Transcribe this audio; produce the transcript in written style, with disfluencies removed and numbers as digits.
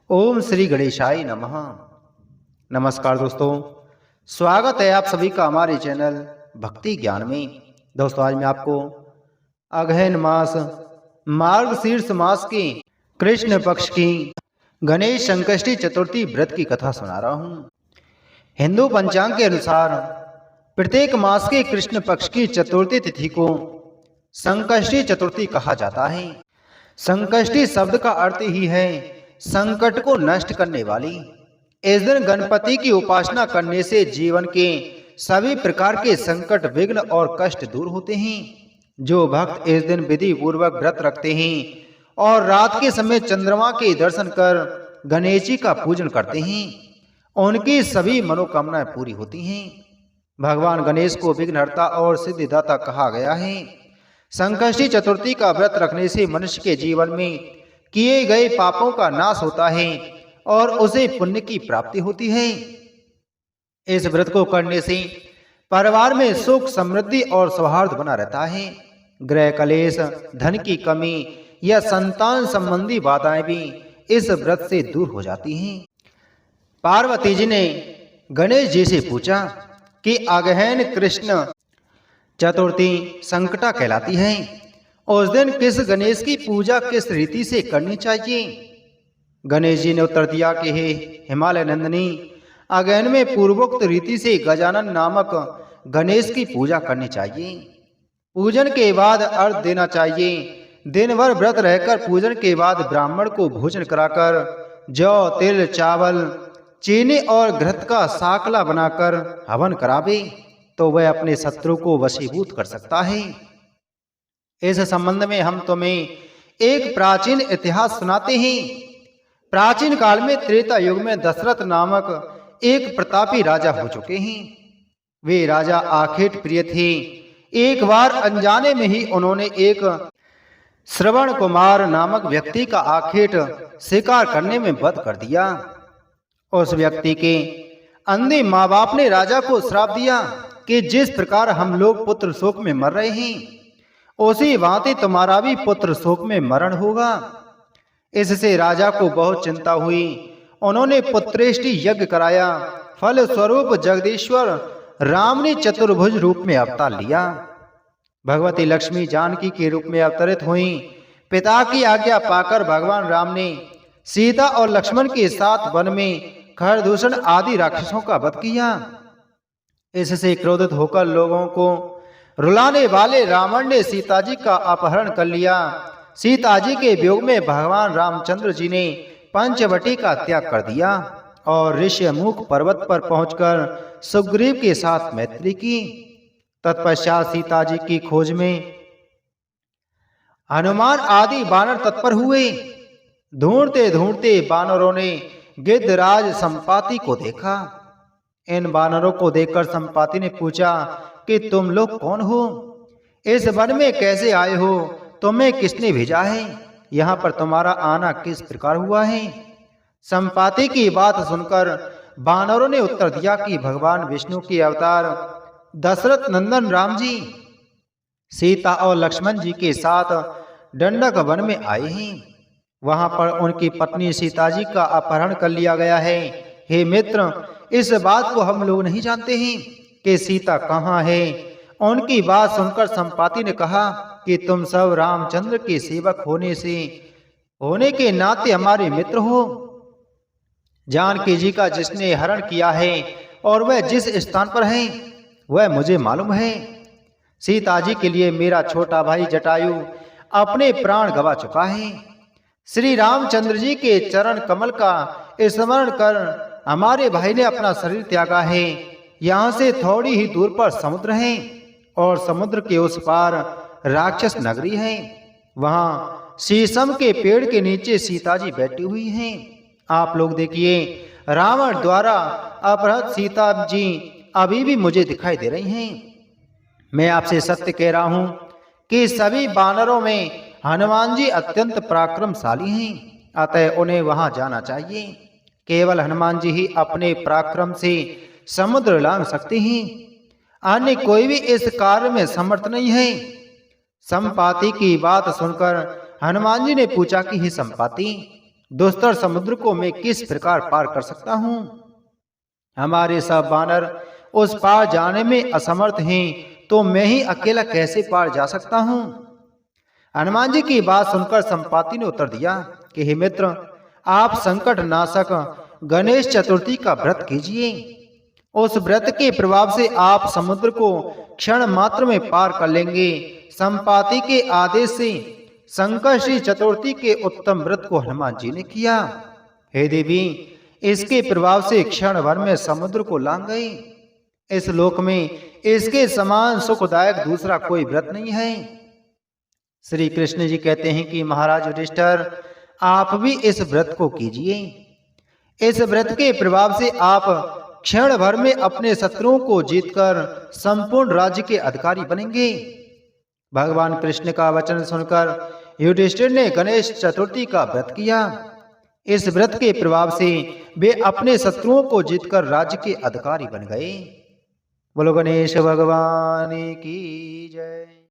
ओम श्री गणेशाय नमः। नमस्कार दोस्तों, स्वागत है आप सभी का हमारे चैनल भक्ति ज्ञान में। दोस्तों, आज मैं आपको अगहन मास मार्गशीर्ष मास की कृष्ण पक्ष की गणेश संकष्टी चतुर्थी व्रत की कथा सुना रहा हूँ। हिंदू पंचांग के अनुसार प्रत्येक मास के कृष्ण पक्ष की चतुर्थी तिथि को संकष्टी चतुर्थी कहा जाता है। संकष्टी शब्द का अर्थ ही है संकट को नष्ट करने वाली। इस दिन गणपति की उपासना करने से जीवन के सभी प्रकार के संकट, विघ्न और कष्ट दूर होते हैं। जो भक्त इस दिन विधि पूर्वक व्रत रखते हैं और रात के समय चंद्रमा के दर्शन कर गणेश जी का पूजन करते हैं, उनकी सभी मनोकामनाएं पूरी होती हैं। भगवान गणेश को विघ्नहर्ता और सिद्धिदाता कहा गया है। संकष्टी चतुर्थी का व्रत रखने से मनुष्य के जीवन में किए गए पापों का नाश होता है और उसे पुण्य की प्राप्ति होती है। इस व्रत को करने से परिवार में सुख, समृद्धि और सौहार्द बना रहता है। गृह कलेश, धन की कमी या संतान संबंधी बाधाएं भी इस व्रत से दूर हो जाती हैं। पार्वती जी ने गणेश जी से पूछा कि अगहन कृष्ण चतुर्थी संकटा कहलाती है। उस दिन किस गणेश की पूजा किस रीति से करनी चाहिए? गणेश जी ने उत्तर दिया कि हे हिमालय नंदनी, अगहन में पूर्वोक्त रीति से गजानन नामक गणेश की पूजा करनी चाहिए। पूजन के बाद अर्घ देना चाहिए। दिन भर व्रत रहकर पूजन के बाद ब्राह्मण को भोजन कराकर जौ, तिल, चावल, चीनी और घृत का साकला बनाकर हवन करावे तो वह अपने शत्रु को वशीभूत कर सकता है। इस संबंध में हम तुम्हें एक प्राचीन इतिहास सुनाते हैं। प्राचीन काल में त्रेता युग में दशरथ नामक एक प्रतापी राजा हो चुके हैं। वे राजा आखेट प्रिय थे। एक बार अनजाने में ही उन्होंने एक श्रवण कुमार नामक व्यक्ति का आखेट शिकार करने में वध कर दिया। उस व्यक्ति के अंधे माँ बाप ने राजा को श्राप दिया कि जिस प्रकार हम लोग पुत्र शोक में मर रहे हैं, उसी भांति तुम्हारा भी पुत्र शोक में मरण होगा। इससे राजा को बहुत चिंता हुई। उन्होंने पुत्रेष्टि यज्ञ कराया। फल स्वरूप जगदीश्वर राम ने चतुर्भुज रूप में अवतार लिया। भगवती लक्ष्मी जानकी के रूप में अवतरित हुई। पिता की आज्ञा पाकर भगवान राम ने सीता और लक्ष्मण के साथ वन में खरदूषण आदि राक्षसों का वध किया। इससे क्रोधित होकर लोगों को रुलाने वाले रावण ने सीता जी का अपहरण कर लिया। सीता जी के वियोग में भगवान रामचंद्र जी ने पंचवटी का त्याग कर दिया और ऋष्यमुख पर्वत पर पहुंचकर सुग्रीव के साथ मैत्री की। तत्पश्चात सीता जी की खोज में हनुमान आदि बानर तत्पर हुए। ढूंढते ढूंढते बानरों ने गिद्धराज संपाति को देखा। इन बानरों को देखकर संपाति ने पूछा कि तुम लोग कौन हो? इस वन में कैसे आए हो? तुम्हें किसने भेजा है? यहाँ पर तुम्हारा आना किस प्रकार हुआ है? संपाति की बात सुनकर बानरों ने उत्तर दिया कि भगवान विष्णु के अवतार दशरथ नंदन राम जी सीता और लक्ष्मण जी के साथ दंडक वन में आए हैं। वहां पर उनकी पत्नी सीता जी का अपहरण कर लिया गया है। हे मित्र, इस बात को हम लोग नहीं जानते हैं कि सीता कहाँ है। उनकी बात सुनकर संपाति ने कहा कि तुम सब रामचंद्र के सेवक होने के नाते हमारे मित्र हो। जानकी जी का जिसने हरण किया है और वह जिस स्थान पर है वह मुझे मालूम है। सीता जी के लिए मेरा छोटा भाई जटायु अपने प्राण गवा चुका है। श्री रामचंद्र जी के चरण कमल का स्मरण कर हमारे भाई ने अपना शरीर त्यागा है। यहाँ से थोड़ी ही दूर पर समुद्र है और समुद्र के उस पार राक्षस नगरी है। वहाँ शीशम के पेड़ के नीचे सीता जी बैठी हुई हैं। आप लोग देखिए, रावण द्वारा अपहृत सीता जी अभी भी मुझे दिखाई दे रही हैं। मैं आपसे सत्य कह रहा हूँ कि सभी बानरों में हनुमान जी अत्यंत पराक्रमशाली हैं, अतः उन्हें वहां जाना चाहिए। केवल हनुमान जी ही अपने पराक्रम से समुद्र लांघ सकते हैं। अन्य कोई भी इस कार्य में समर्थ नहीं है। संपाति की बात सुनकर हनुमान जी ने पूछा कि हे संपाति, दुस्तर समुद्र को मैं किस प्रकार पार कर सकता हूं? हमारे सब वानर उस पार जाने में असमर्थ हैं, तो मैं ही अकेला कैसे पार जा सकता हूं? हनुमान जी की बात सुनकर संपाति ने उत्तर दिया कि हे मित्र, आप संकट नाशक गणेश चतुर्थी का व्रत कीजिए। उस व्रत के प्रभाव से आप समुद्र को क्षण मात्र में पार कर लेंगे। संपाति के आदेश से संकष्टी चतुर्थी के उत्तम व्रत को हनुमान जी ने किया। हे देवी, इसके प्रभाव से क्षण भर में समुद्र को लांग गए। इस लोक में इसके समान सुखदायक दूसरा कोई व्रत नहीं है। श्री कृष्ण जी कहते हैं कि महाराज युधिष्ठिर, आप भी इस व्रत को कीजिए। इस व्रत के प्रभाव से आप क्षण भर में अपने शत्रुओं को जीतकर संपूर्ण राज्य के अधिकारी बनेंगे। भगवान कृष्ण का वचन सुनकर युधिष्ठिर ने गणेश चतुर्थी का व्रत किया। इस व्रत के प्रभाव से वे अपने शत्रुओं को जीतकर राज्य के अधिकारी बन गए। बोलो गणेश भगवान की जय।